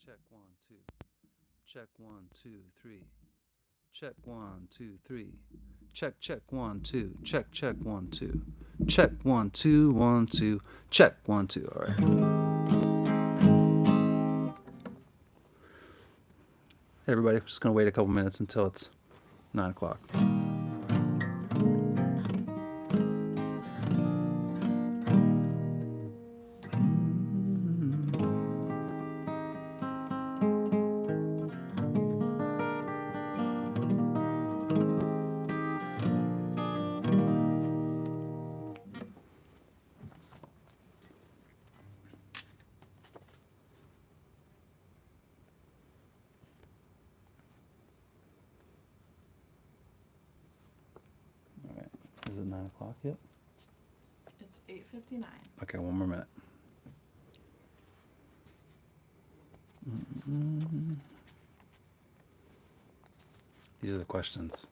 Check one, two. Check 1, 2, 3. Check 1, 2, 3. Check 1, 2. Check 1, 2. Check 1, 2, 1, 2. Check 1, 2. All right. Hey everybody, we're just gonna wait a couple minutes until it's 9 o'clock. Is it 9 o'clock yet? It's 8:59. Okay, one more minute. These are the questions.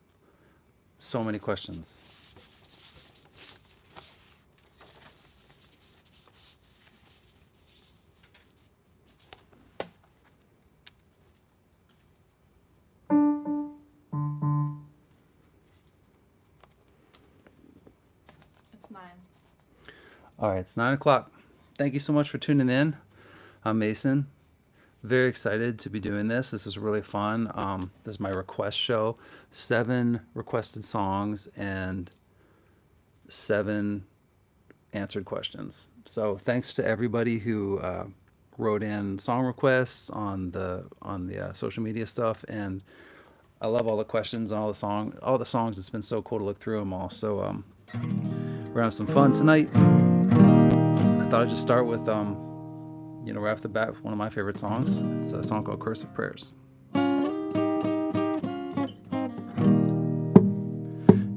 So many questions. It's 9. All right, it's 9 o'clock. Thank you so much for tuning in. I'm Mason. Very excited to be doing this. This is really fun. This is my request show. 7 requested songs and 7 answered questions. So thanks to everybody who wrote in song requests on the social media stuff, and I love all the questions and all the songs. It's been so cool to look through them all. So we're gonna have some fun tonight. I thought I'd just start with right off the bat, one of my favorite songs. It's a song called Cursive Prayers.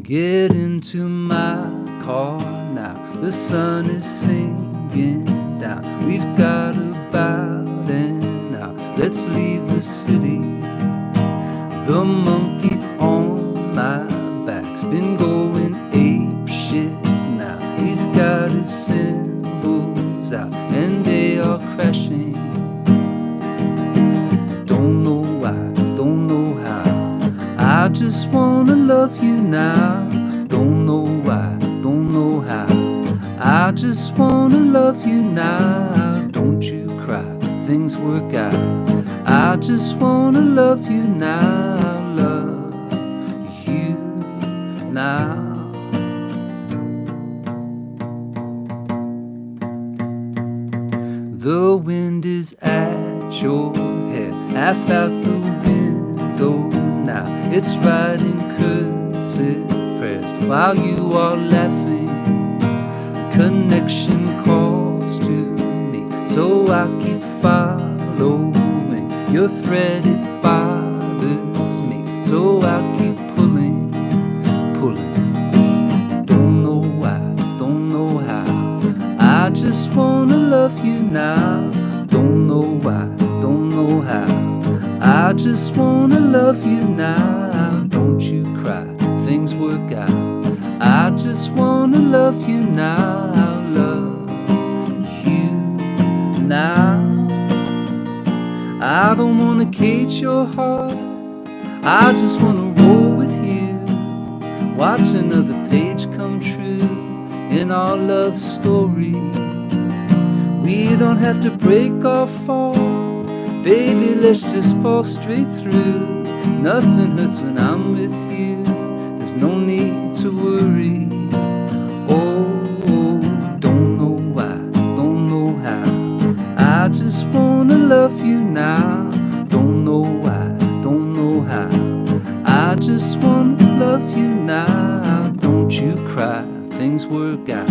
Get into my car now, the sun is sinking down. We've got about an hour, let's leave the city. The monkey on my back's been going ape shit now. He's got his cymbals out and they are crashing. Don't know why, don't know how, I just wanna love you now. Don't know why, don't know how, I just wanna love you now. Don't you cry, things work out, I just wanna love you now. Love you now. The wind is at your head, half out the window now. It's writing cursive prayers while you are laughing. Connection calls to me, so I keep following your thread. It bothers me, so I keep pulling. Don't know why, don't know how, I just wanna love you now. Don't know why, don't know how, I just wanna love you now. Don't you cry, things work out, I just wanna love you now. Love you now. I don't wanna cage your heart, I just wanna roll with you. Watch another page come true in our love story. We don't have to break or fall, baby, let's just fall straight through. Nothing hurts when I'm with you, there's no need to worry. Oh, don't know why, don't know how, I just wanna love you now. Don't know why, don't know how, I just wanna love you now. Don't you cry, things work out,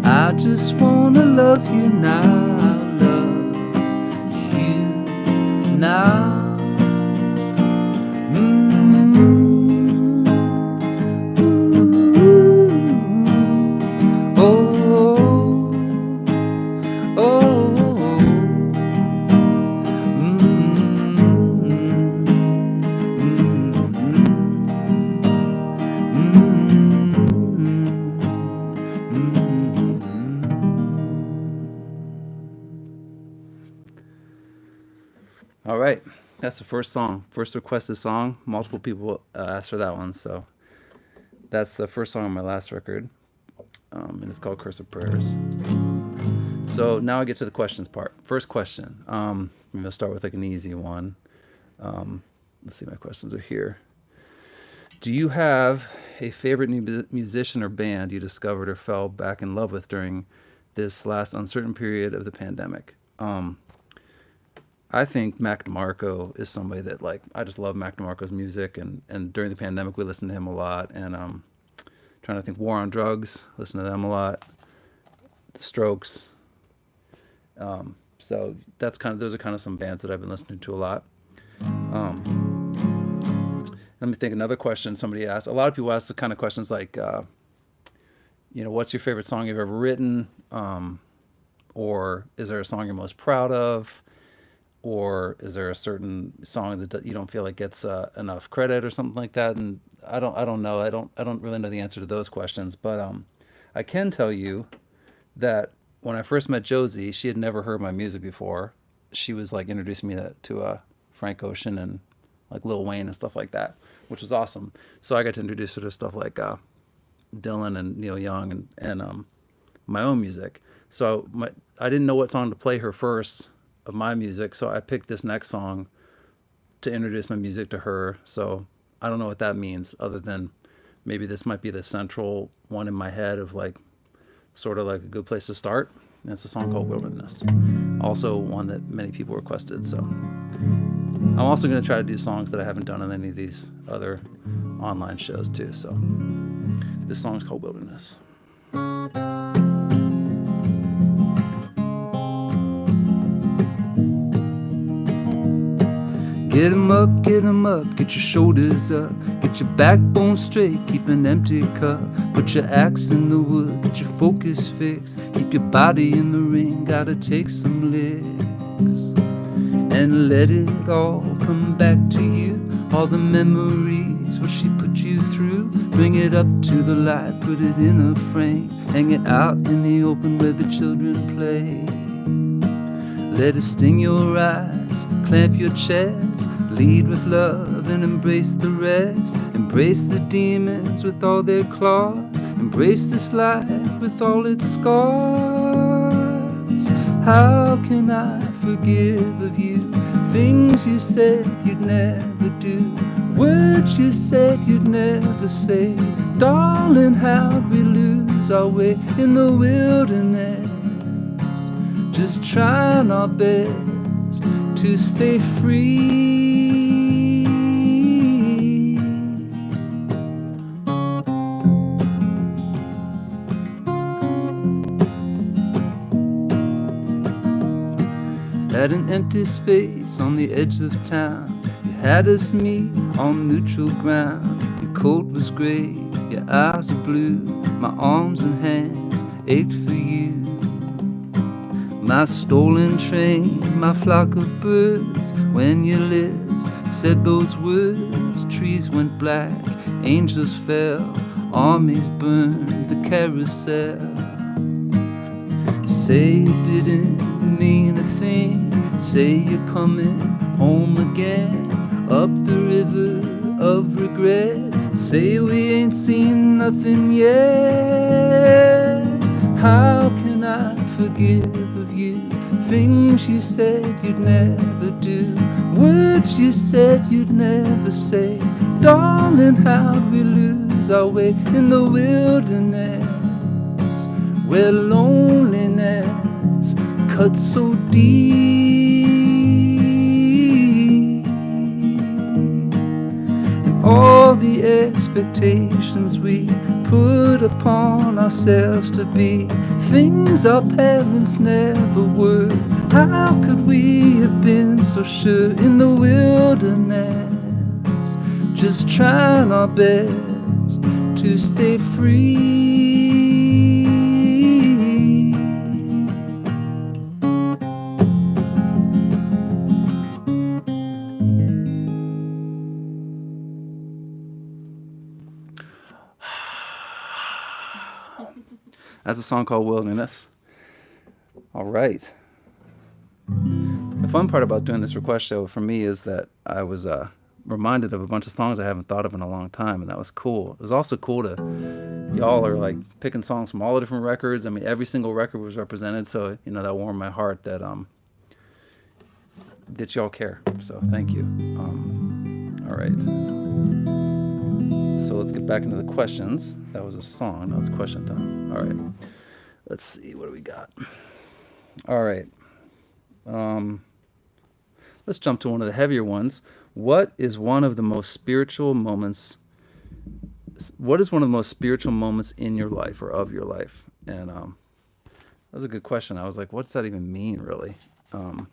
I just wanna love you now. Love you now. All right. That's the first song, first requested song. Multiple people asked for that one, so that's the first song on my last record, and it's called Cursive Prayers. So now I get to the questions part. First question. I'm gonna start with like an easy one. Let's see, my questions are here. Do you have a favorite new musician or band you discovered or fell back in love with during this last uncertain period of the pandemic? I think Mac DeMarco is somebody that like I just love Mac DeMarco's music, and during the pandemic we listened to him a lot, and trying to think War on Drugs, listen to them a lot, The Strokes. So that's kind of those are kind of some bands that I've been listening to a lot. Let me think. Another question somebody asked. A lot of people ask the kind of questions like, what's your favorite song you've ever written, or is there a song you're most proud of, or is there a certain song that you don't feel like gets enough credit or something like that? And I don't know. I don't really know the answer to those questions, but I can tell you that when I first met Josie, she had never heard my music before. She was like introducing me to Frank Ocean and like Lil Wayne and stuff like that, which was awesome. So I got to introduce her to stuff like Dylan and Neil Young and my own music. So I didn't know what song to play her first of my music, so I picked this next song to introduce my music to her. So I don't know what that means, other than maybe this might be the central one in my head of like sort of like a good place to start. And it's a song called Wilderness. Also one that many people requested. So I'm also going to try to do songs that I haven't done on any of these other online shows too. So this song is called Wilderness. Get 'em up, get 'em up, get your shoulders up, get your backbone straight, keep an empty cup, put your axe in the wood, get your focus fixed, keep your body in the ring, gotta take some licks, and let it all come back to you, all the memories, what she put you through, bring it up to the light, put it in a frame, hang it out in the open where the children play. Let it sting your eyes, clamp your chest, lead with love and embrace the rest. Embrace the demons with all their claws, embrace this life with all its scars. How can I forgive of you? Things you said you'd never do, words you said you'd never say. Darling, how'd we lose our way in the wilderness? Just trying our best to stay free. At an empty space on the edge of town, you had us meet on neutral ground. Your coat was gray, your eyes were blue, my arms and hands ached for you. My stolen train, my flock of birds, when your lips said those words, trees went black, angels fell, armies burned the carousel. Say you didn't mean a thing, say you're coming home again, up the river of regret, say we ain't seen nothing yet. How can I forgive of you? Things you said you'd never do, words you said you'd never say. Darling, how'd we lose our way in the wilderness, where loneliness cuts so deep, and all the expectations we put upon ourselves to be things our parents never were. How could we have been so sure in the wilderness, just trying our best to stay free? That's a song called Wilderness. All right. The fun part about doing this request show for me is that I was reminded of a bunch of songs I haven't thought of in a long time, and that was cool. It was also cool to y'all are like picking songs from all the different records. I mean, every single record was represented, so that warmed my heart that y'all care. So thank you. All right. So let's get back into the questions. That was a song. Now it's question time. All right. Let's see. What do we got? All right. Let's jump to one of the heavier ones. What is one of the most spiritual moments? What is one of the most spiritual moments in your life or of your life? And that was a good question. I was like, what's that even mean, really? But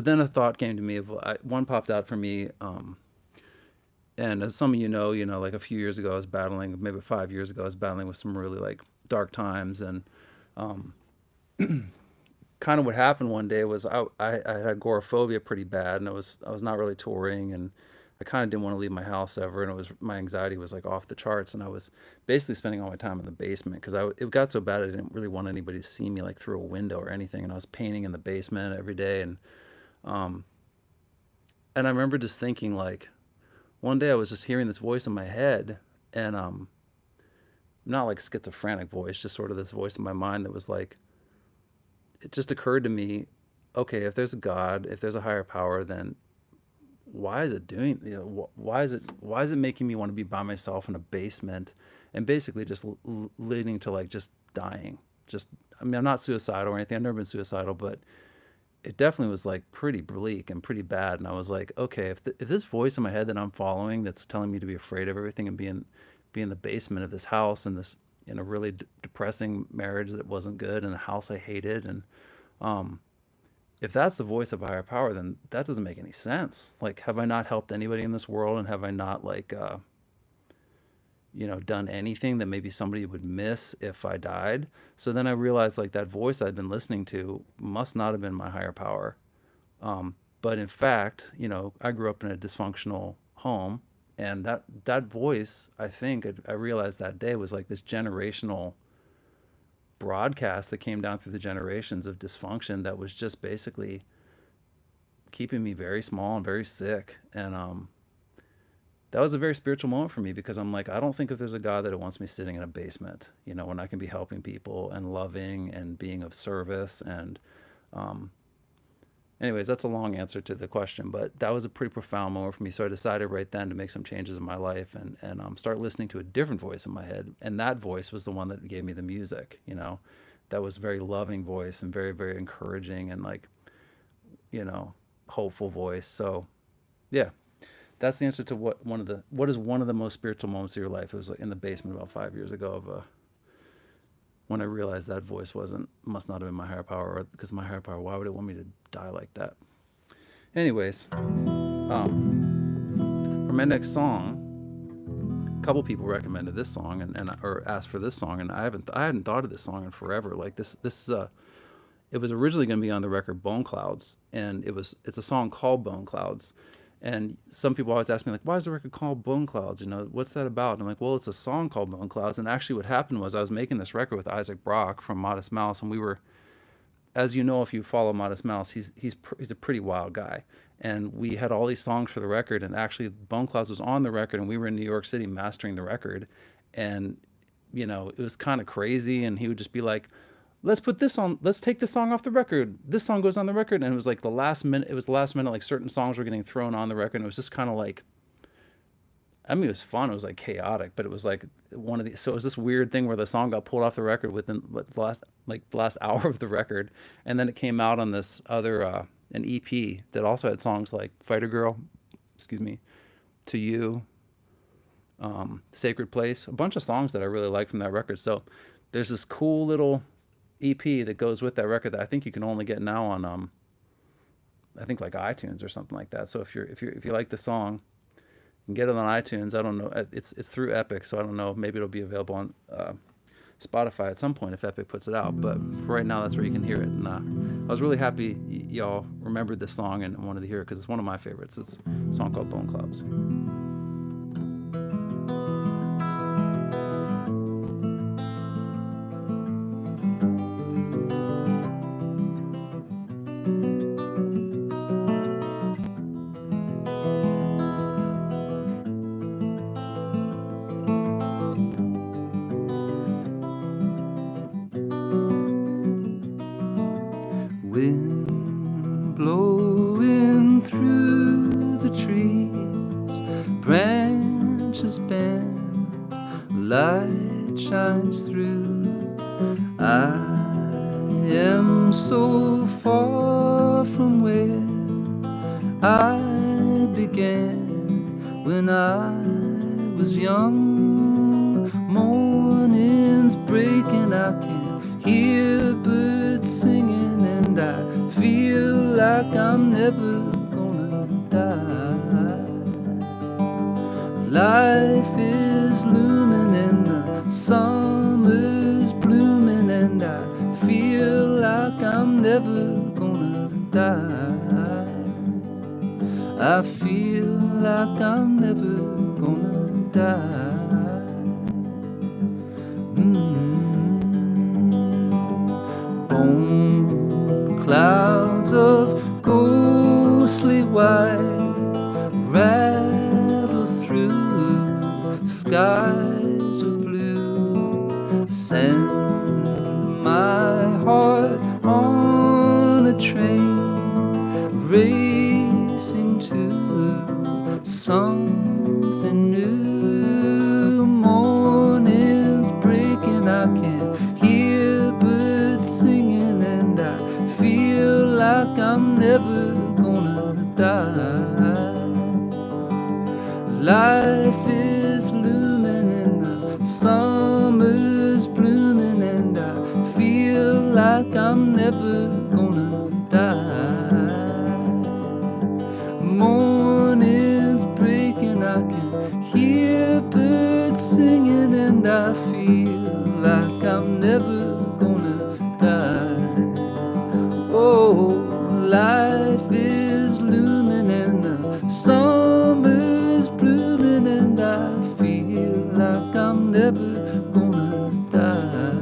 then a thought came to me one popped out for me. And as some of like a few years ago, I was battling, maybe 5 years ago, I was battling with some really like dark times. And kind of what happened one day was I had agoraphobia pretty bad, and I was not really touring, and I kind of didn't want to leave my house ever, and my anxiety was like off the charts, and I was basically spending all my time in the basement because it got so bad I didn't really want anybody to see me like through a window or anything, and I was painting in the basement every day, and I remember just thinking like one day I was just hearing this voice in my head, and not like schizophrenic voice, just sort of this voice in my mind that was like, it just occurred to me, okay, if there's a God, if there's a higher power, then why is it doing, why is it making me want to be by myself in a basement and basically just leading to like just dying? I mean, I'm not suicidal or anything. I've never been suicidal, but it definitely was like pretty bleak and pretty bad. And I was like, okay, if this voice in my head that I'm following, that's telling me to be afraid of everything and be in the basement of this house and this, in a really depressing marriage that wasn't good and a house I hated, and if that's the voice of a higher power, then that doesn't make any sense. Like, have I not helped anybody in this world, and have I not like done anything that maybe somebody would miss if I died? So then I realized like that voice I'd been listening to must not have been my higher power. But in fact, I grew up in a dysfunctional home, and that voice, I think I realized that day, was like this generational broadcast that came down through the generations of dysfunction that was just basically keeping me very small and very sick. And that was a very spiritual moment for me, because I'm like, I don't think if there's a God that wants me sitting in a basement, when I can be helping people and loving and being of service. And anyways, that's a long answer to the question, but that was a pretty profound moment for me. So I decided right then to make some changes in my life and start listening to a different voice in my head. And that voice was the one that gave me the music, that was a very loving voice and very, very encouraging and like, hopeful voice. So yeah, that's the answer to what is one of the most spiritual moments of your life. It was like in the basement about 5 years ago of when I realized that voice must not have been my higher power, or because my higher power, why would it want me to die like that? Anyways, for my next song, a couple people recommended this song or asked for this song, and I hadn't thought of this song in forever. Like this is it was originally going to be on the record Bone Clouds, and it's a song called Bone Clouds. And some people always ask me, like, why is the record called Bone Clouds? What's that about? And I'm like, well, it's a song called Bone Clouds. And actually what happened was I was making this record with Isaac Brock from Modest Mouse, and we were, as you know, if you follow Modest Mouse, he's a pretty wild guy. And we had all these songs for the record, and actually Bone Clouds was on the record, and we were in New York City mastering the record. And, it was kind of crazy, and he would just be like, let's take this song off the record. This song goes on the record. And it was like the last minute, like certain songs were getting thrown on the record. And it was just kind of like, I mean, it was fun. It was like chaotic, but it was like so it was this weird thing where the song got pulled off the record within the last hour of the record. And then it came out on this other, an EP that also had songs like Fighter Girl, excuse me, To You, Sacred Place, a bunch of songs that I really liked from that record. So there's this cool little EP that goes with that record that I think you can only get now on I think like iTunes or something like that. So if you like the song, you can get it on iTunes. I don't know, it's through Epic, so I don't know, maybe it'll be available on Spotify at some point if Epic puts it out, but for right now that's where you can hear it. And I was really happy y'all remembered this song and wanted to hear it, because it's one of my favorites. It's a song called Bone Clouds. Wind blowing through the trees, branches bend, light shines through. I am so far from where I began when I was young. Mornings breaking, I can hear birds singing, and I feel like I'm never gonna die. Life is looming and the summer's blooming, and I feel like I'm never gonna die. I feel like I'm never gonna die. Bone clouds of ghostly white rattle through skies of blue. Send my heart on a train racing to something new. Mornings breaking, I can hear birds singing, and I feel like I'm never gonna die. Life is looming and the summer's blooming, and I feel like I'm never gonna die. Morning's breaking, I can hear birds singing, and I feel like I'm never gonna die. Oh, life is looming and the summer's blooming, and I feel like I'm never gonna die.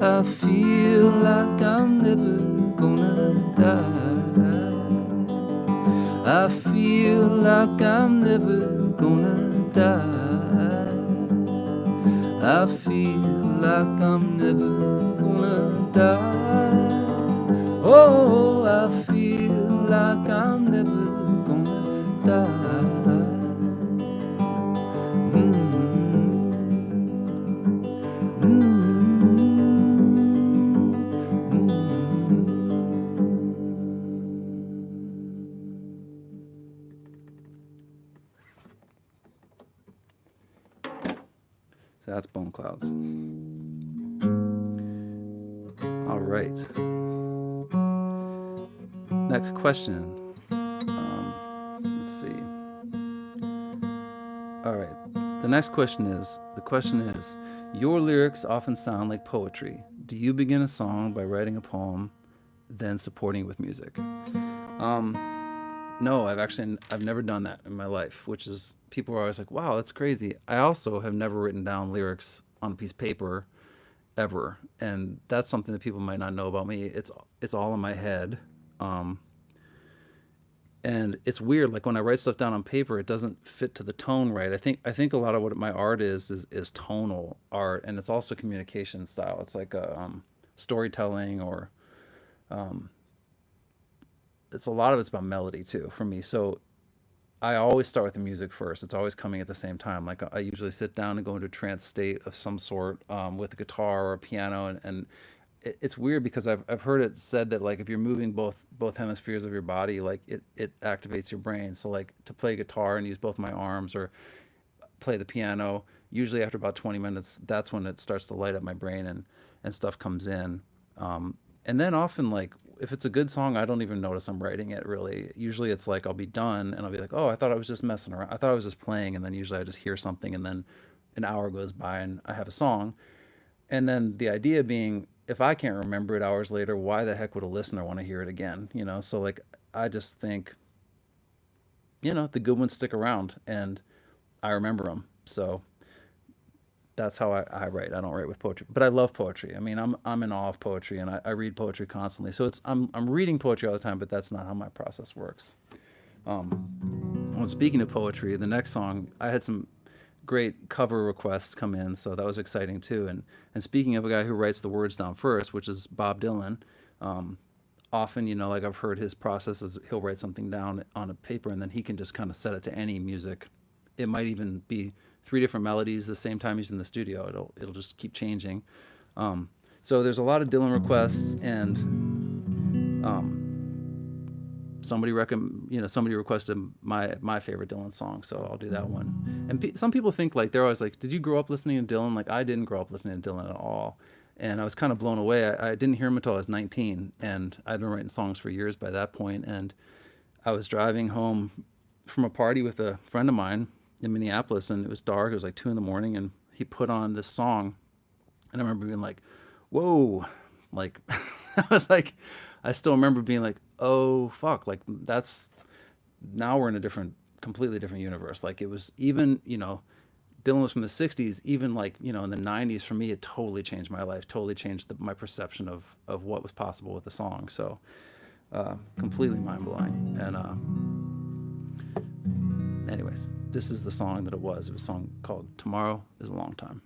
I feel like I'm never gonna die. I feel like I'm never gonna die. I feel like I'm never gonna die. Oh, I feel like I'm never gonna die. So that's Bone Clouds. All right. Next question. Let's see. All right. The next question is, your lyrics often sound like poetry. Do you begin a song by writing a poem, then supporting it with music? No, I've never done that in my life, which is, people are always like, wow, that's crazy. I also have never written down lyrics on a piece of paper ever, and that's something that people might not know about me. It's all in my head. Um, and it's weird, like when I write stuff down on paper, it doesn't fit to the tone right. I think a lot of what my art is tonal art, and it's also communication style. It's like a storytelling, or it's a lot of it's about melody too for me. So I always start with the music first. It's always coming at the same time. Like I usually sit down and go into a trance state of some sort, with a guitar or a piano, and it's weird because I've heard it said that, like, if you're moving both hemispheres of your body, like it activates your brain. So like to play guitar and use both my arms, or play the piano, usually after about 20 minutes, that's when it starts to light up my brain, and stuff comes in. And then often, like, if it's a good song, I don't even notice I'm writing it really. Usually it's like I'll be done and I'll be like, oh, I thought I was just messing around. I thought I was just playing. And then usually I just hear something, and then an hour goes by and I have a song. And then the idea being, if I can't remember it hours later, why the heck would a listener want to hear it again? So like, I just think, the good ones stick around, and I remember them. So that's how I write. I don't write with poetry, but I love poetry. I mean, I'm in awe of poetry, and I read poetry constantly. So I'm reading poetry all the time, but that's not how my process works. Well, speaking of poetry, the next song, I had some great cover requests come in, so that was exciting too. And speaking of a guy who writes the words down first, which is Bob Dylan, Often, like I've heard his process is he'll write something down on a paper and then he can just kind of set it to any music. It might even be three different melodies the same time he's in the studio. It'll just keep changing. So there's a lot of Dylan requests, and somebody requested my favorite Dylan song, so I'll do that one. And some people think, like, they're always like, "Did you grow up listening to Dylan?" Like, I didn't grow up listening to Dylan at all, and I was kind of blown away. I didn't hear him until I was 19, and I'd been writing songs for years by that point. And I was driving home from a party with a friend of mine in Minneapolis, and it was dark. It was like 2 in the morning, and he put on this song, and I remember being like, "Whoa!" Like, I was like, I still remember being like, "Oh fuck!" Like, that's now we're in a completely different universe. Like, it was even, Dylan was from the '60s. Even, like, in the '90s, for me, it totally changed my life. Totally changed my perception of what was possible with the song. So, completely mind blowing. And anyways, this is the song that it was. It was a song called "Tomorrow Is a Long Time."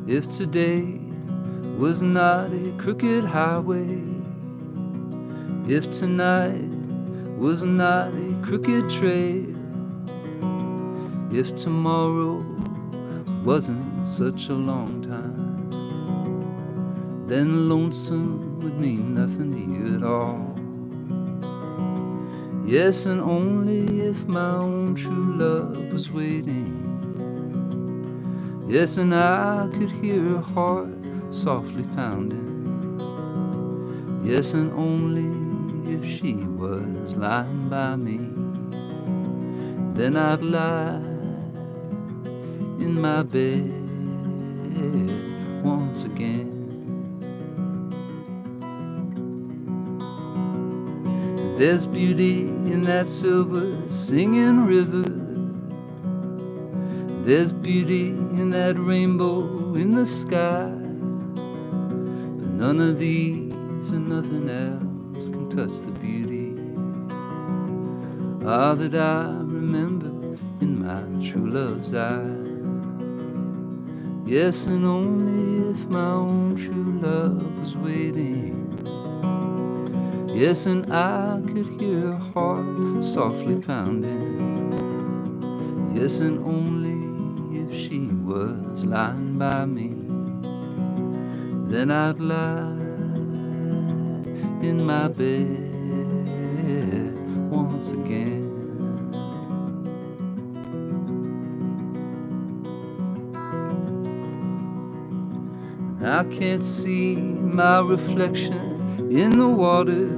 If today was not a crooked highway, if tonight was not a crooked trail, if tomorrow wasn't such a long time, then lonesome would mean nothing to you at all. Yes, and only if my own true love was waiting. Yes, and I could hear her heart softly pounding. Yes, and only if she was lying by me, then I'd lie in my bed once again. There's beauty in that silver singing river. There's beauty in that rainbow in the sky. But none of these and nothing else can touch the beauty that I remember in my true love's eyes. Yes, and only if my own true love was waiting. Yes, and I could hear her heart softly pounding. Yes, and only if she was lying by me, then I'd lie in my bed once again. I can't see my reflection in the water.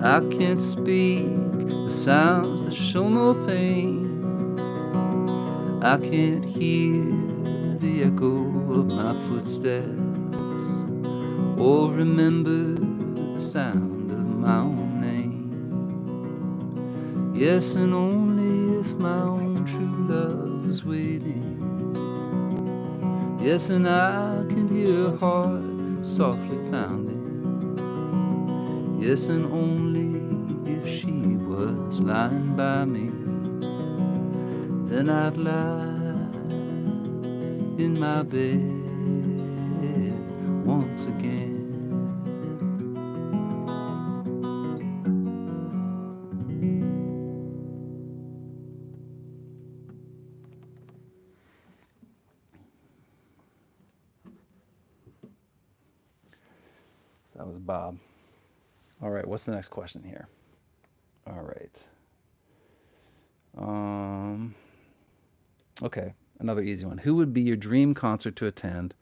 I can't speak the sounds that show no pain. I can't hear the echo of my footsteps or remember the sound of my own name. Yes, and only if my own true love was waiting. Yes, and I can hear her heart softly pounding. Yes, and only if she was lying by me, then I'd lie in my bed once again. So that was Bob. All right, what's the next question here? All right. Okay, another easy one. Who would be your dream concert to attend,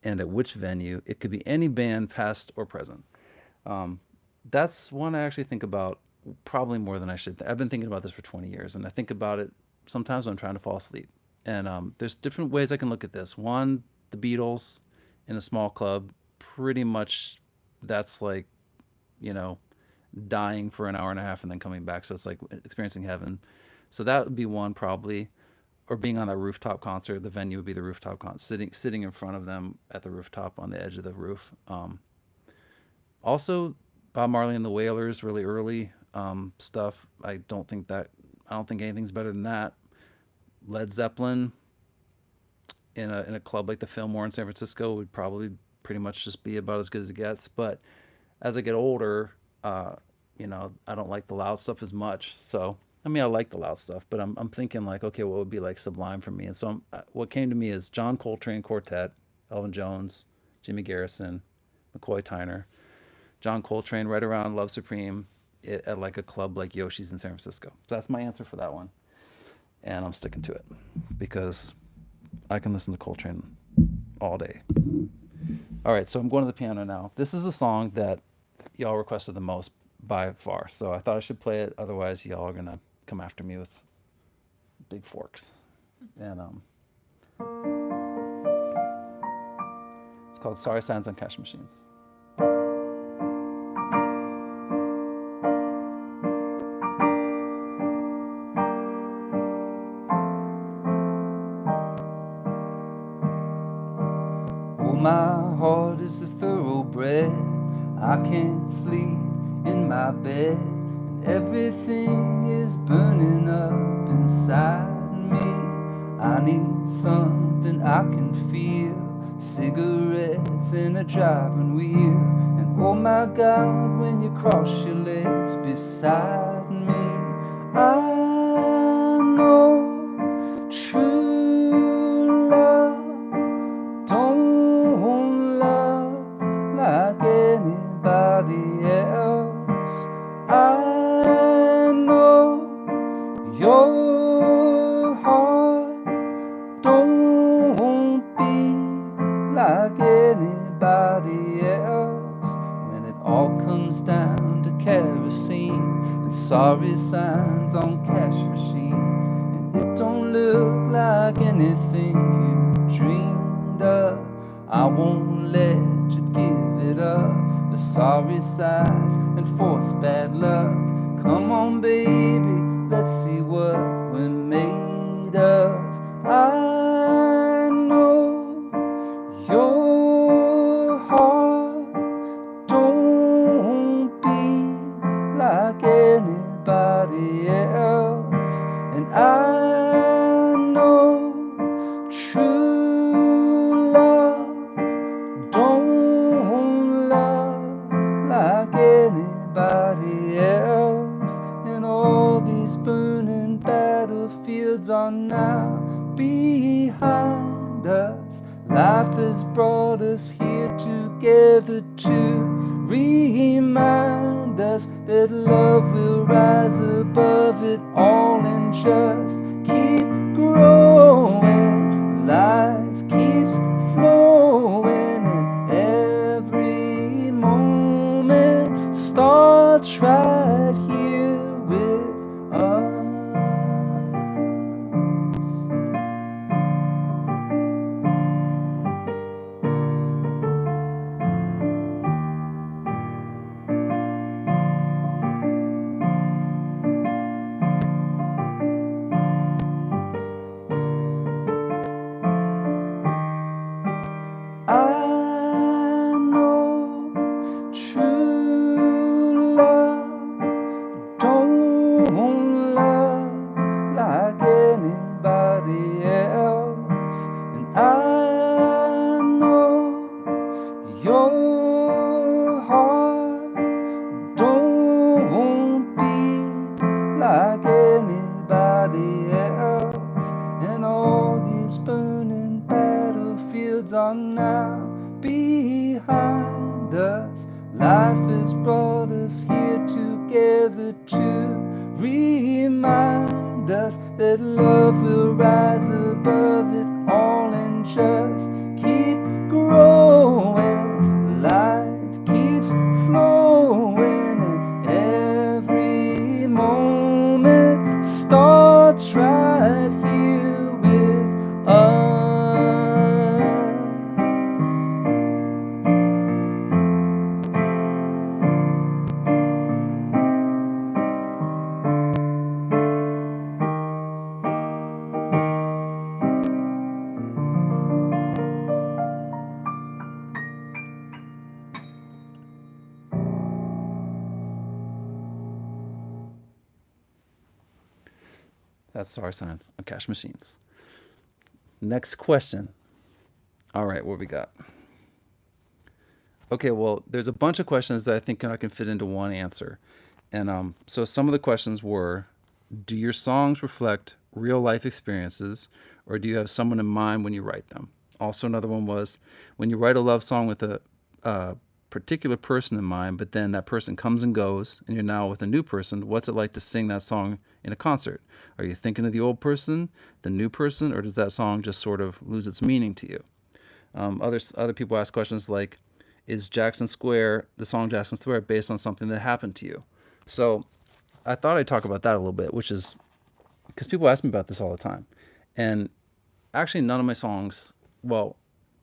and at which venue? It could be any band, past or present. That's one I actually think about probably more than I should. I've been thinking about this for 20 years, and I think about it sometimes when I'm trying to fall asleep. And there's different ways I can look at this. One, the Beatles in a small club, pretty much that's like, you know, dying for an hour and a half and then coming back. So it's like experiencing heaven. So that would be one probably. Or being on that rooftop concert, the venue would be the rooftop concert, sitting in front of them at the rooftop on the edge of the roof. Also, Bob Marley and the Wailers, really early stuff. I don't think anything's better than that. Led Zeppelin in a club like the Fillmore in San Francisco would probably pretty much just be about as good as it gets. But as I get older, I don't like the loud stuff as much. So I mean, I like the loud stuff, but I'm thinking like, okay, what would be like sublime for me? And so what came to me is John Coltrane Quartet, Elvin Jones, Jimmy Garrison, McCoy Tyner, John Coltrane right around Love Supreme at like a club like Yoshi's in San Francisco. So that's my answer for that one, and I'm sticking to it because I can listen to Coltrane all day. All right, so I'm going to the piano now. This is the song that y'all requested the most by far, so I thought I should play it. Otherwise, y'all are gonna come after me with big forks. And it's called "Sorry Signs on Cash Machines." Oh, my heart is a thoroughbred. I can't sleep in my bed, and everything is burning up inside me. I need something I can feel, cigarettes and a driving wheel. And oh my God, when you cross your legs beside me, I know true love don't love like anybody else. I know your heart don't beat like anybody else. When it all comes down to kerosene and sorry signs on cash machines, and it don't look like anything you dreamed of, I won't let you give it up. The sorry sighs and forced bad luck. Come on, baby, let's see what we're made of. I know your heart don't beat like anybody else, and I know true love don't love like anybody else. And all these burning battlefields are now behind us. Life has brought us here together to remind us that love will rise above it all and just keep growing. Life keeps flowing, and every moment starts right here with us. I know true love don't love like anybody else, and I know your heart don't beat like anybody else. And all these burning battlefields are now behind us. Life has brought us here together to remind us that love will rise above it all and just keep growing. Life keeps flowing, and every moment starts right here with us. That's Sorry Signs on Cash Machines. Next question. All right, what we got? Okay, well, there's a bunch of questions that I think I can fit into one answer. And so some of the questions were, do your songs reflect real life experiences, or do you have someone in mind when you write them? Also, another one was, when you write a love song with a particular person in mind, but then that person comes and goes, and you're now with a new person, what's it like to sing that song in a concert? Are you thinking of the old person, the new person, or does that song just sort of lose its meaning to you? Other people ask questions like, "Is Jackson Square, the song Jackson Square, based on something that happened to you?" So I thought I'd talk about that a little bit, which is because people ask me about this all the time, and actually none of my songs, well,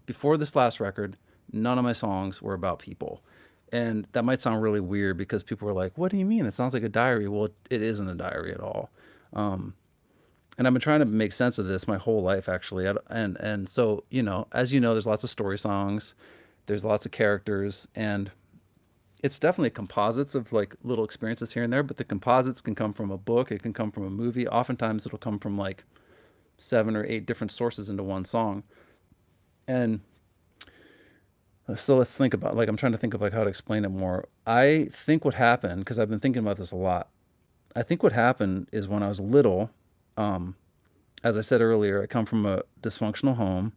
before this last record, none of my songs were about people. And that might sound really weird because people were like, "What do you mean? It sounds like a diary." Well, it isn't a diary at all. Um, and I've been trying to make sense of this my whole life, actually. And so, as you know, there's lots of story songs, there's lots of characters, and it's definitely composites of like little experiences here and there. But the composites can come from a book, it can come from a movie. Oftentimes, it'll come from like 7 or 8 different sources into one song. And so let's think about, like, I'm trying to think of like how to explain it more. I think what happened, because I've been thinking about this a lot. I think what happened is when I was little, um, as I said earlier, I come from a dysfunctional home,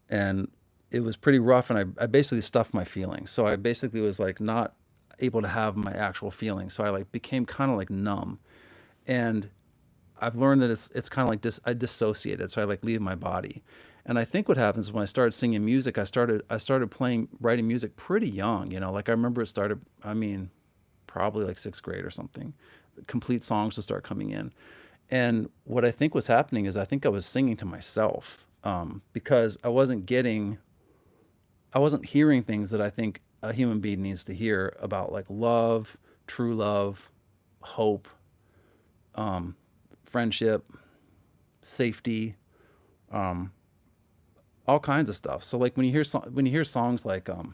and it was pretty rough, and I basically stuffed my feelings. So I basically was like not able to have my actual feelings. So I like became kind of like numb. And I've learned that it's kind of like I dissociated, so I like leave my body. And I think what happens when I started singing music, I started playing writing music pretty young. Like I remember it started. I mean, probably like 6th grade or something. Complete songs would start coming in, and what I think was happening is I think I was singing to myself, because I wasn't hearing things that I think a human being needs to hear about, like love, true love, hope, um, friendship, safety, um, all kinds of stuff. So like when you hear songs like well,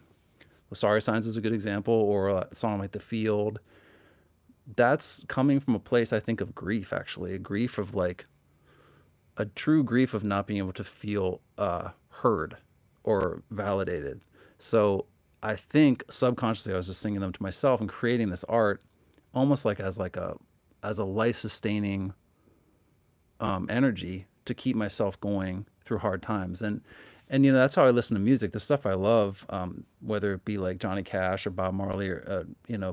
Sorry Signs is a good example, or a song like The Field, that's coming from a place I think of grief, actually, a grief of like a true grief of not being able to feel heard or validated. So I think subconsciously I was just singing them to myself and creating this art almost like a life sustaining energy to keep myself going through hard times. And that's how I listen to music. The stuff I love, whether it be like Johnny Cash or Bob Marley or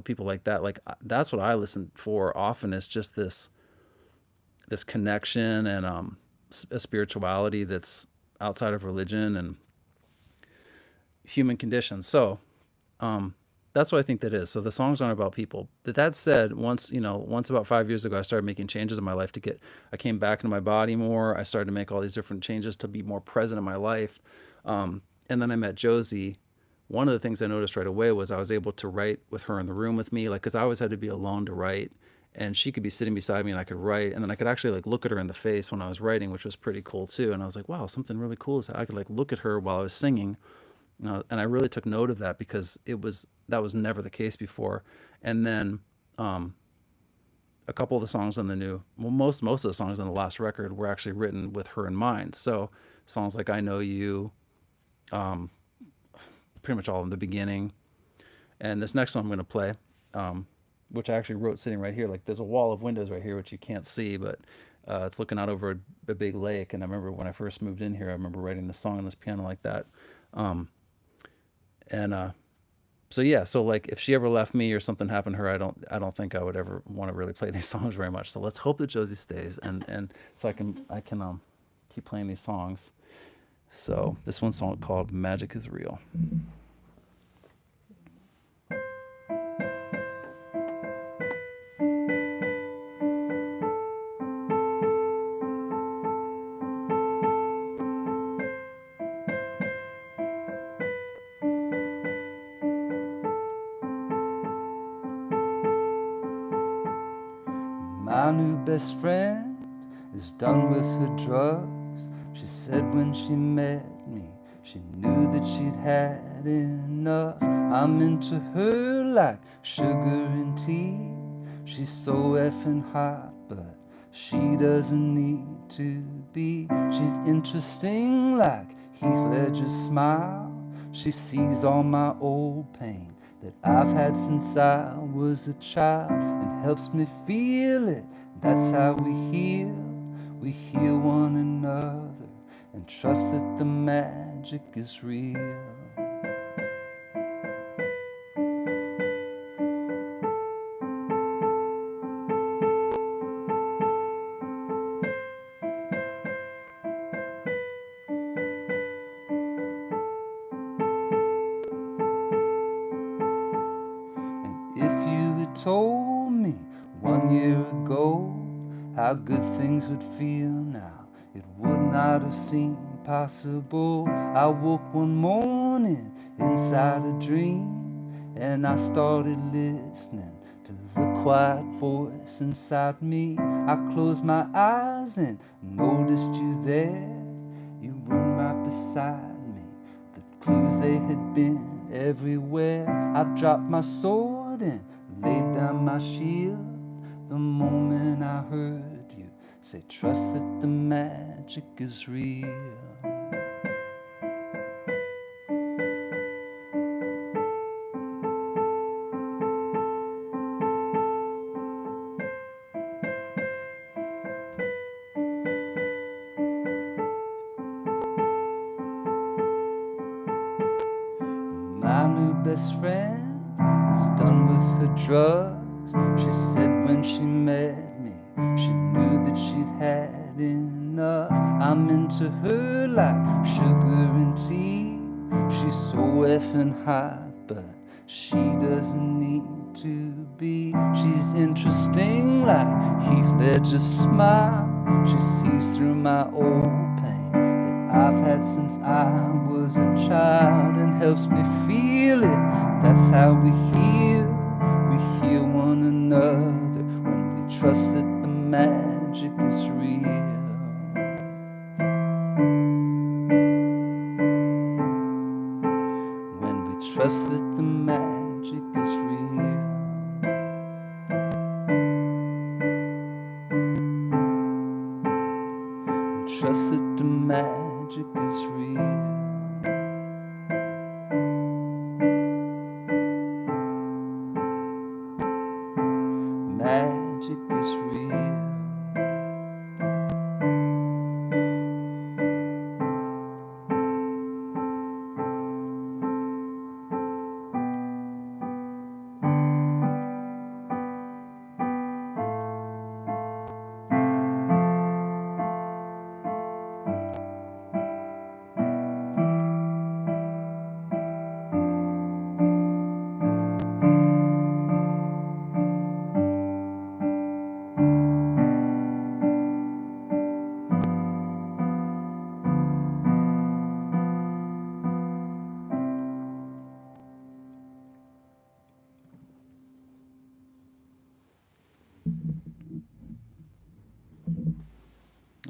people like that. Like that's what I listen for often, is just this connection and a spirituality that's outside of religion and human condition. So um, that's what I think that is. So the songs aren't about people. But that said, once about 5 years ago, I started making changes in my life I came back into my body more. I started to make all these different changes to be more present in my life. And then I met Josie. One of the things I noticed right away was I was able to write with her in the room with me, like, because I always had to be alone to write, and she could be sitting beside me and I could write, and then I could actually like look at her in the face when I was writing, which was pretty cool too. And I was like, wow, something really cool is that I could like look at her while I was singing. And I really took note of that because that was never the case before. And then um, a couple of the songs on the new, well, most of the songs on the last record were actually written with her in mind. So songs like I Know You, um, pretty much all in the beginning, and this next one I'm going to play, um, which I actually wrote sitting right here. Like there's a wall of windows right here, which you can't see, but it's looking out over a big lake. And I remember when I first moved in here, I remember writing the song on this piano like that. Um, and So yeah, so like if she ever left me or something happened to her, I don't think I would ever want to really play these songs very much. So let's hope that Josie stays, and so I can keep playing these songs. So this one's song called Magic is Real. My new best friend is done with her drugs. She said when she met me, she knew that she'd had enough. I'm into her like sugar and tea. She's so effing hot, but she doesn't need to be. She's interesting like Heath Ledger's smile, she sees all my old pain that I've had since I was a child and helps me feel it. That's how we heal one another and trust that the magic is real. And if you had told me 1 year ago how good things would feel now, it would not have seemed possible. I woke one morning inside a dream, and I started listening to the quiet voice inside me. I closed my eyes and noticed you there. You were right beside me. The clues, they had been everywhere. I dropped my sword and laid down my shield the moment I heard you say, trust that the magic is real. My new best friend is done with her drugs. She said when she met me, she knew that she'd had enough. I'm into her like sugar and tea. She's so effing hot, but she doesn't need to be. She's interesting like Heath Ledger's smile. She sees through my old pain that I've had since I was a child and helps me feel it. That's how we heal one another when we trust that the magic is real. When we trust that the magic is real. Trust that the magic is real. Magic is real.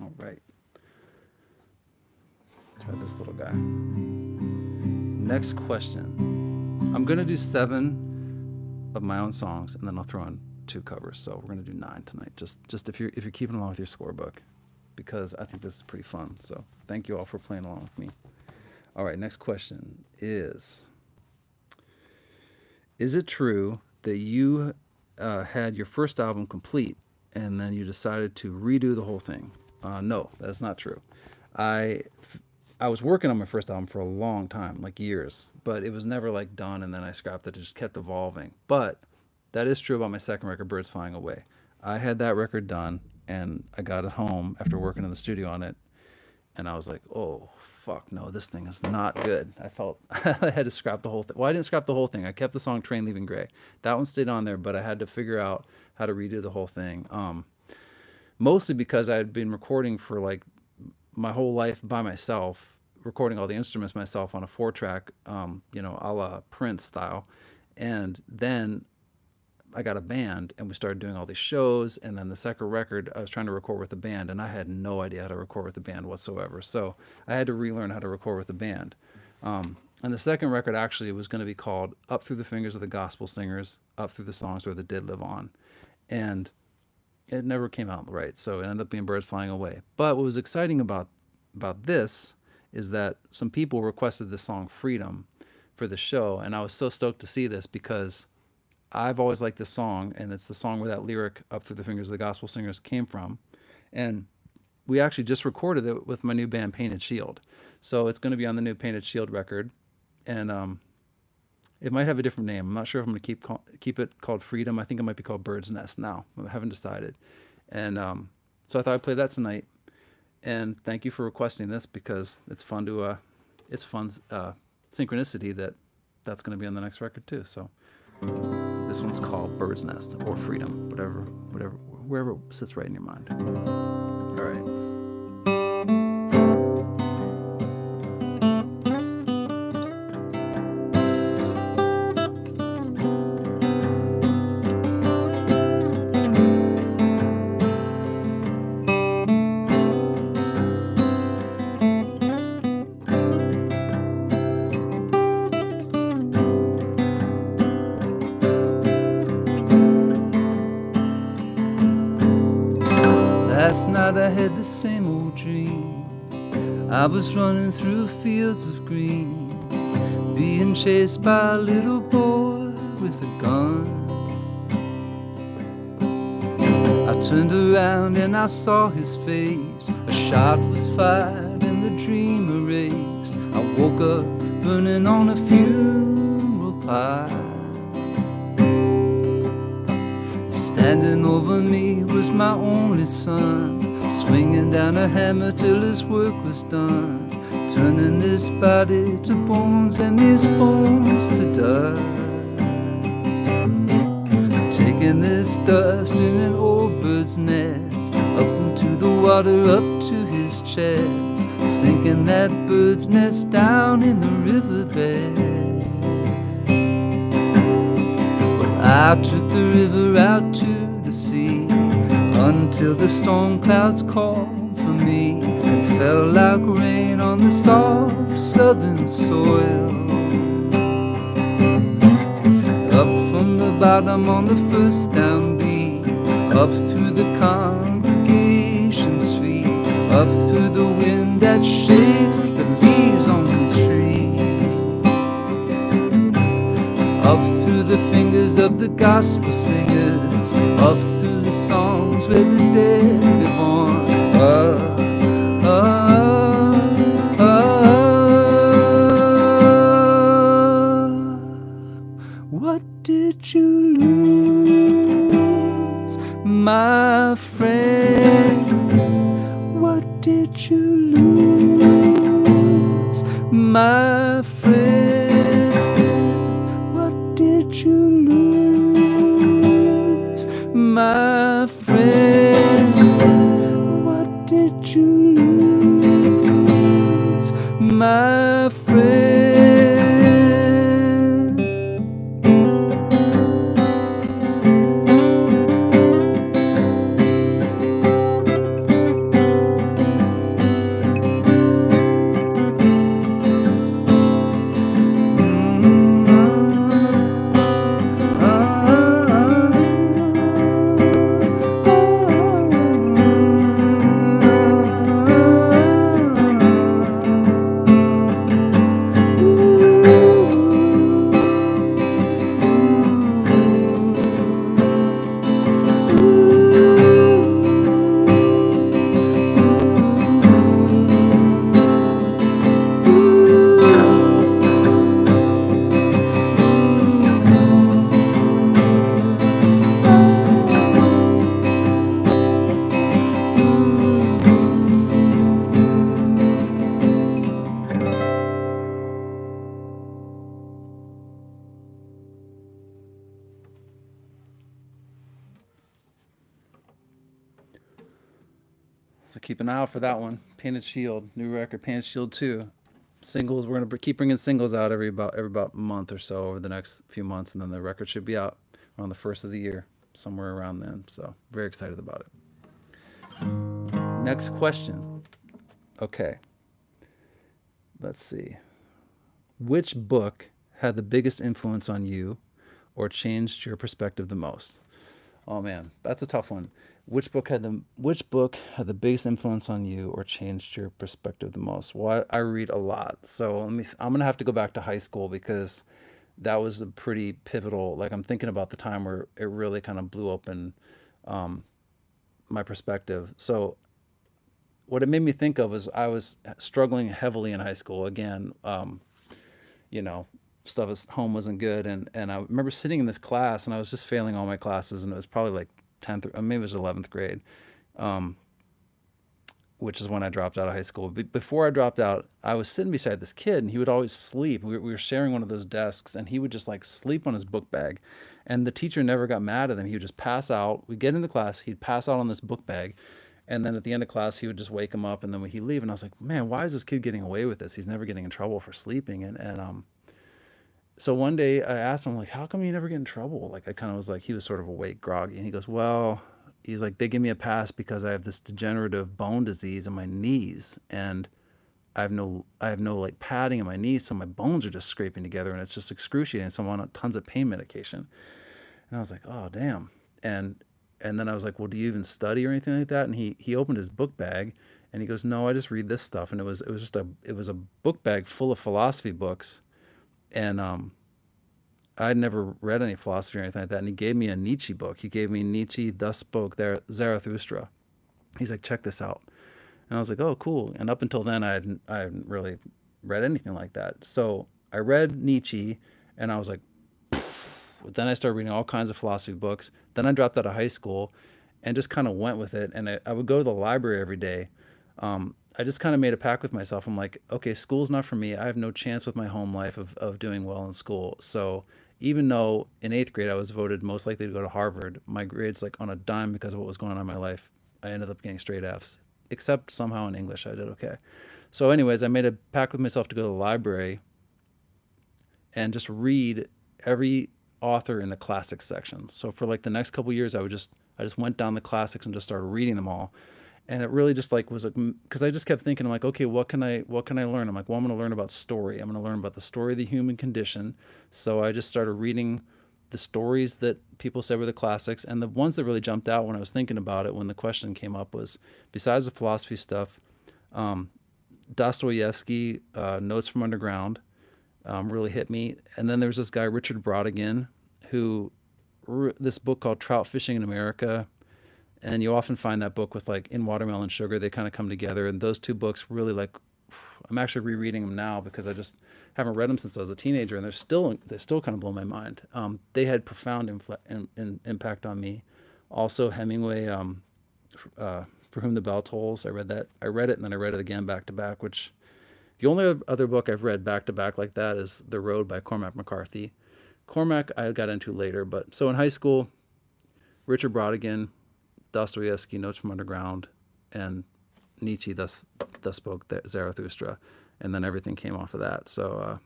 All right. Try this little guy. Next question. I'm going to do 7 of my own songs, and then I'll throw in 2 covers. So we're going to do 9 tonight. Just if you're keeping along with your scorebook, because I think this is pretty fun. So thank you all for playing along with me. All right. Next question is it true that you had your first album complete and then you decided to redo the whole thing? No, that's not true. I was working on my first album for a long time, like years, but it was never like done and then I scrapped it. It just kept evolving. But that is true about my second record, Birds Flying Away. I had that record done and I got it home after working in the studio on it, and I was like, oh, fuck, no, this thing is not good. I felt I had to scrap the whole thing. Well, I didn't scrap the whole thing. I kept the song Train Leaving Gray. That one stayed on there, but I had to figure out how to redo the whole thing. Mostly because I had been recording for like my whole life by myself, recording all the instruments myself on a 4-track, a la Prince style. And then I got a band and we started doing all these shows. And then the second record, I was trying to record with a band and I had no idea how to record with a band whatsoever. So I had to relearn how to record with a band. And the second record actually was going to be called Up Through the Fingers of the Gospel Singers, Up Through the Songs Where the Dead Live On. And it never came out right. So it ended up being Birds Flying Away. But what was exciting about this is that some people requested the song Freedom for the show. And I was so stoked to see this because I've always liked this song, and it's the song where that lyric "Up Through the Fingers of the Gospel Singers" came from. And we actually just recorded it with my new band Painted Shield, so it's going to be on the new Painted Shield record, and it might have a different name. I'm not sure if I'm going to keep it called Freedom. I think it might be called Bird's Nest now. I haven't decided, and so I thought I'd play that tonight. And thank you for requesting this because it's fun to synchronicity that that's going to be on the next record too. So this one's called Bird's Nest or Freedom, wherever it sits right in your mind. All right. Last night I had the same old dream. I was running through fields of green, being chased by a little boy with a gun. I turned around and I saw his face. A shot was fired and the dream erased. I woke up burning on a funeral pyre. Standing over me was my only son, swinging down a hammer till his work was done, turning this body to bones and these bones to dust, taking this dust in an old bird's nest, up into the water, up to his chest, sinking that bird's nest down in the riverbed. I took the river out to the sea until the storm clouds called for me and fell like rain on the soft southern soil. Up from the bottom on the first downbeat, up through the congregation's feet, up through the wind that shakes the leaves on the trees, up through the fingers of the gospel singers, up through the songs where the dead live on. What did you lose, my friend? What did you lose, my friend? What did you lose, my friend? What did you lose, my friend? So keep an eye out for that one. Painted Shield, new record, Painted Shield 2. Singles, we're gonna keep bringing singles out every about a month or so over the next few months, and then the record should be out around the first of the year, somewhere around then. So very excited about it. Next question. Okay. Let's see. Which book had the biggest influence on you or changed your perspective the most? Oh man, that's a tough one. which book had the biggest influence on you or changed your perspective the most? Well, I read a lot, so I'm gonna have to go back to high school because that was a pretty pivotal. Like I'm thinking about the time where it really kind of blew open my perspective. So what it made me think of was I was struggling heavily in high school again. You know, stuff at home wasn't good, and I remember sitting in this class and I was just failing all my classes, and it was probably like 10th or maybe it was 11th grade, which is when I dropped out of high school. Before I dropped out, I was sitting beside this kid, and he would always sleep. We were sharing one of those desks, and he would just like sleep on his book bag. And the teacher never got mad at him. He would just pass out. We'd get into class, he'd pass out on this book bag. And then at the end of class, he would just wake him up, and then he'd leave. And I was like, man, why is this kid getting away with this? He's never getting in trouble for sleeping. And so one day I asked him, like, how come you never get in trouble? Like, I kind of was like, he was sort of awake, groggy. And he goes, well, he's like, they give me a pass because I have this degenerative bone disease in my knees. And I have no like padding in my knees. So my bones are just scraping together and it's just excruciating. So I'm on tons of pain medication. And I was like, oh, damn. And, and then I was like, well, do you even study or anything like that? And he opened his book bag and he goes, no, I just read this stuff. And it was a book bag full of philosophy books. And I'd never read any philosophy or anything like that. And he gave me a Nietzsche book. He gave me Nietzsche, Thus Spoke Zarathustra. He's like, check this out. And I was like, oh, cool. And up until then, I hadn't really read anything like that. So I read Nietzsche, and I was like, then I started reading all kinds of philosophy books. Then I dropped out of high school and just kind of went with it. And I would go to the library every day. I just kind of made a pact with myself. I'm like, okay, school's not for me. I have no chance with my home life of doing well in school. So even though in eighth grade I was voted most likely to go to Harvard, my grades like on a dime because of what was going on in my life, I ended up getting straight Fs. Except somehow in English I did okay. So anyways, I made a pact with myself to go to the library and just read every author in the classics section. So for like the next couple years, I just went down the classics and just started reading them all. And it really just like was like because I just kept thinking, I'm like, okay, what can I learn? I'm like, well, I'm going to learn about story. I'm going to learn about the story of the human condition. So I just started reading the stories that people said were the classics, and the ones that really jumped out when I was thinking about it when the question came up was, besides the philosophy stuff, Dostoevsky, Notes from Underground, really hit me. And then there's this guy, Richard Brodigan, who this book called Trout Fishing in America. And you often find that book with like In Watermelon Sugar, they kind of come together. And those two books really like, I'm actually rereading them now because I just haven't read them since I was a teenager, and they still kind of blow my mind. They had profound impact on me. Also, Hemingway, For Whom the Bell Tolls. I read that. I read it and then I read it again back to back, which the only other book I've read back to back like that is The Road by Cormac McCarthy. Cormac I got into later, but so in high school, Richard Brodigan, Dostoevsky, Notes from Underground, and Nietzsche, thus spoke Zarathustra, and then everything came off of that. So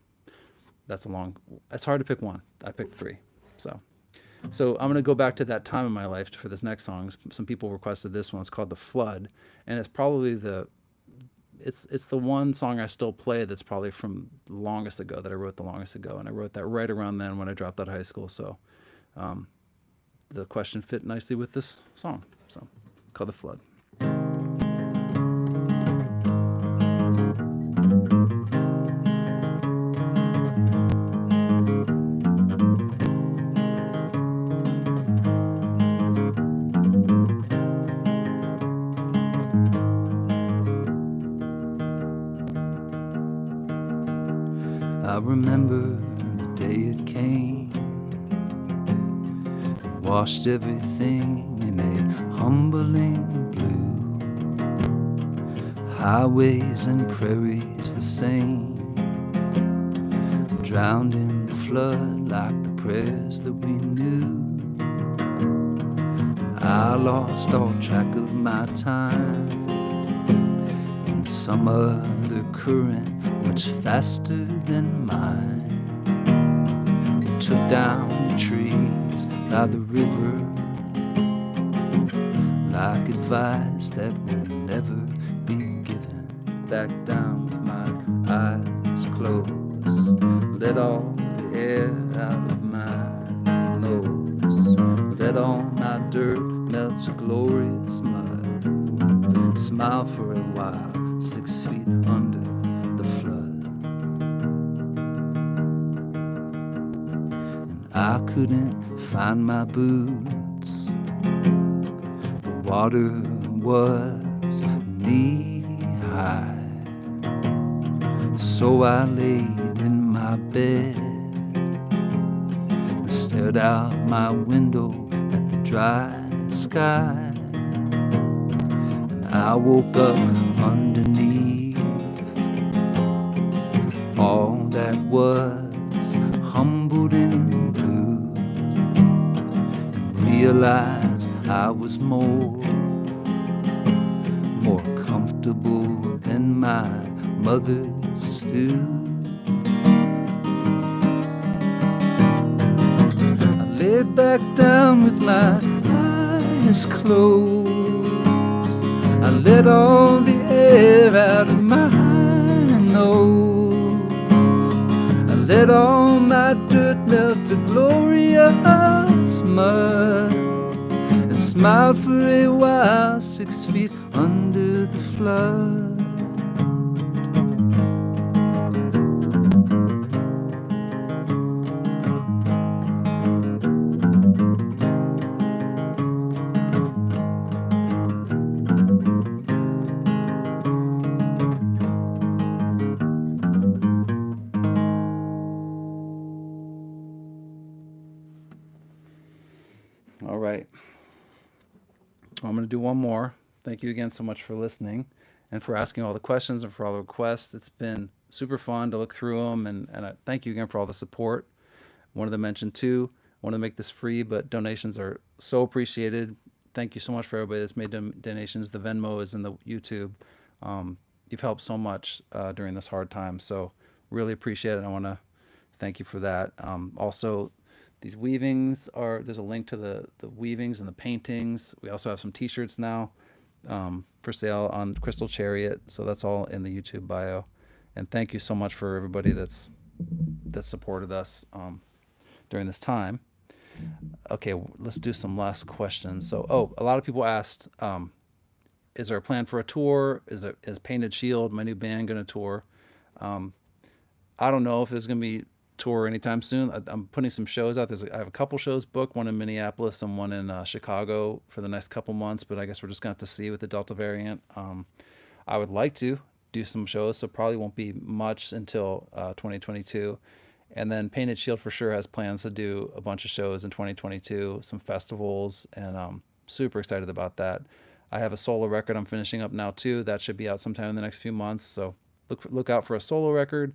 it's hard to pick one. I picked three. So I'm gonna go back to that time in my life for this next song. Some people requested this one. It's called The Flood, and it's probably it's the one song I still play that's probably from the longest ago that I wrote the longest ago, and I wrote that right around then when I dropped out of high school. So the question fit nicely with this song. So called The Flood. I remember the day it came, washed everything in a humbling blue. Highways and prairies the same, drowned in the flood like the prayers that we knew. I lost all track of my time in some other current much faster than mine. It took down the trees by the river like advice that will never be given. Back down with my eyes closed, let all the air out of my nose, let all my dirt melt to glorious mud. Smile for a while, 6 feet under the flood. And I couldn't find my boots. The water was knee high. So I laid in my bed and stared out my window at the dry sky. And I woke up underneath all that was humbled in blue, and realized I was more comfortable than my mother's stew. I laid back down with my eyes closed. I let all the air out of my nose. I let all my dirt melt to glorious mud, and smiled for a while, 6 feet under the flood. All right. I'm going to do one more. Thank you again so much for listening and for asking all the questions and for all the requests. It's been super fun to look through them, and I thank you again for all the support. Wanted to mention too, wanted to make this free, but donations are so appreciated. Thank you so much for everybody that's made donations. The Venmo is in the YouTube. You've helped so much during this hard time, so really appreciate it. I want to thank you for that. Also, these weavings there's a link to the weavings and the paintings. We also have some t-shirts now for sale on Crystal Chariot, so that's all in the YouTube bio. And thank you so much for everybody that's supported us during this time. Okay, let's do some last questions. So, a lot of people asked, is there a plan for a tour? Is Painted Shield, my new band, going to tour? I don't know if there's going to be tour anytime soon. I'm putting some shows out. I have a couple shows booked, one in Minneapolis and one in Chicago for the next couple months, but I guess we're just going to have to see with the Delta variant. I would like to do some shows, so probably won't be much until 2022. And then Painted Shield for sure has plans to do a bunch of shows in 2022, some festivals, and I'm super excited about that. I have a solo record I'm finishing up now too. That should be out sometime in the next few months, so look out for a solo record.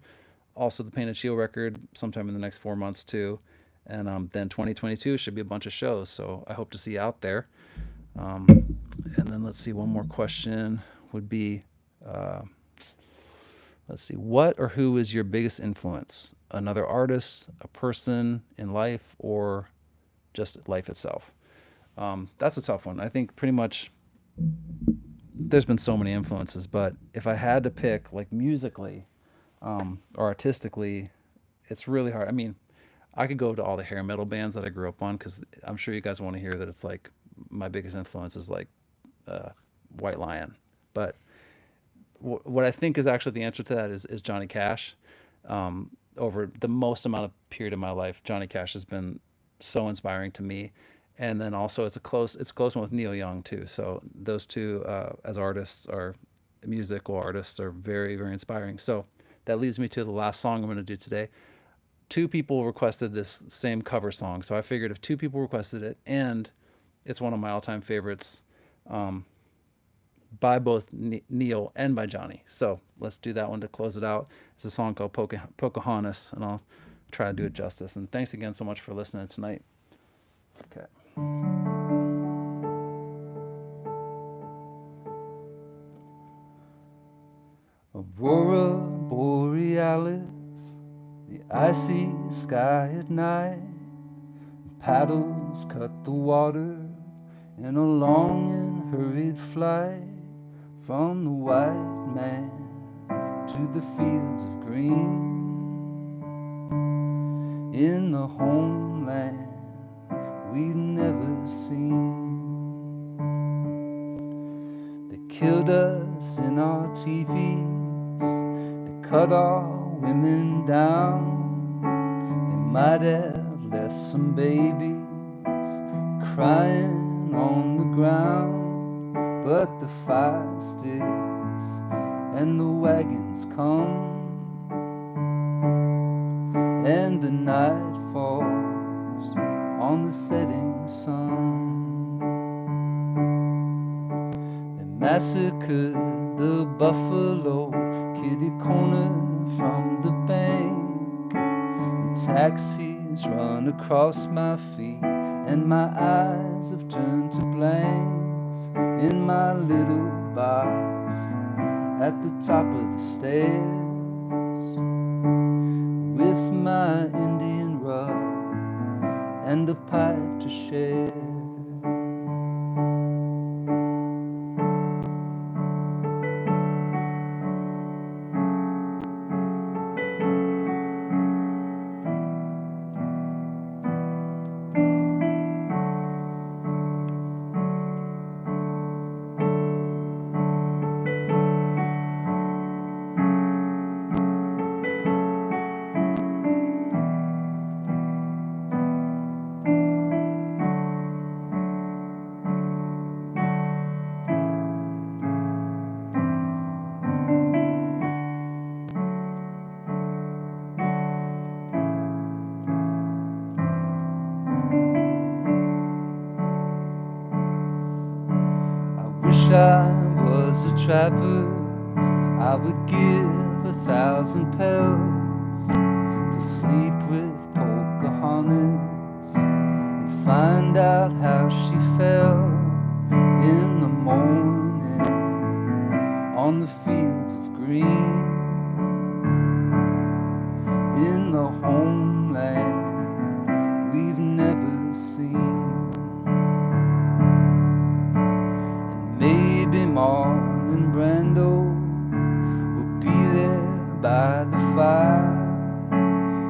Also the Painted Shield record sometime in the next 4 months too. And then 2022 should be a bunch of shows, so I hope to see you out there. And then let's see, one more question would be, let's see, what or who is your biggest influence? Another artist, a person in life, or just life itself? That's a tough one. I think pretty much there's been so many influences, but if I had to pick, like musically or artistically, it's really hard. I mean, I could go to all the hair metal bands that I grew up on, because I'm sure you guys want to hear that it's like my biggest influence is like White Lion. But what I think is actually the answer to that is Johnny Cash. Over the most amount of period of my life, Johnny Cash has been so inspiring to me. And then also it's a close one with Neil Young too. So those two as artists, are musical artists, are very, very inspiring. So that leads me to the last song I'm going to do today. 2 people requested this same cover song, so I figured if 2 people requested it, and it's one of my all-time favorites by both Neil and by Johnny. So let's do that one to close it out. It's a song called Pocahontas, and I'll try to do it justice. And thanks again so much for listening tonight. Okay. Aurora Borealis, the icy sky at night, paddles cut the water in a long and hurried flight from the white man to the fields of green in the homeland we'd never seen. killed us in our TVs. They cut our women down. They might have left some babies crying on the ground, but the fire sticks and the wagons come, and the night falls on the setting sun. They massacred the buffalo kitty corner from the bank, and taxis run across my feet, and my eyes have turned to blanks in my little box at the top of the stairs, with my Indian rug and a pipe to share. I was a trapper, I would give 1,000 pelts to sleep with Pocahontas and find out how she felt in the morning on the fields of green, in the homeland we've never seen. Maybe Marlon Brando will be there by the fire.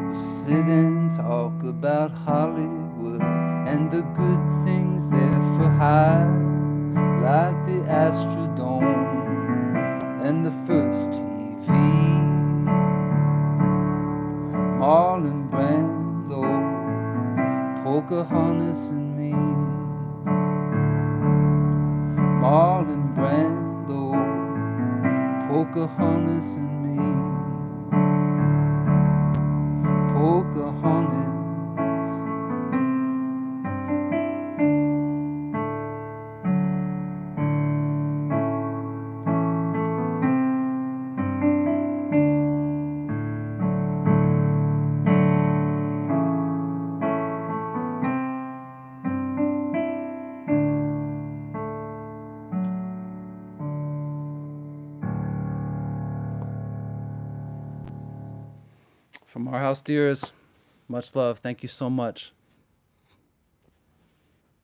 We'll sit and talk about Hollywood and the good things there for hire, like the Astrodome and the first TV. Marlon Brando, Pocahontas and me. Marlon Brando, Pocahontas and me. Pocahontas. From our house, dears, much love. Thank you so much.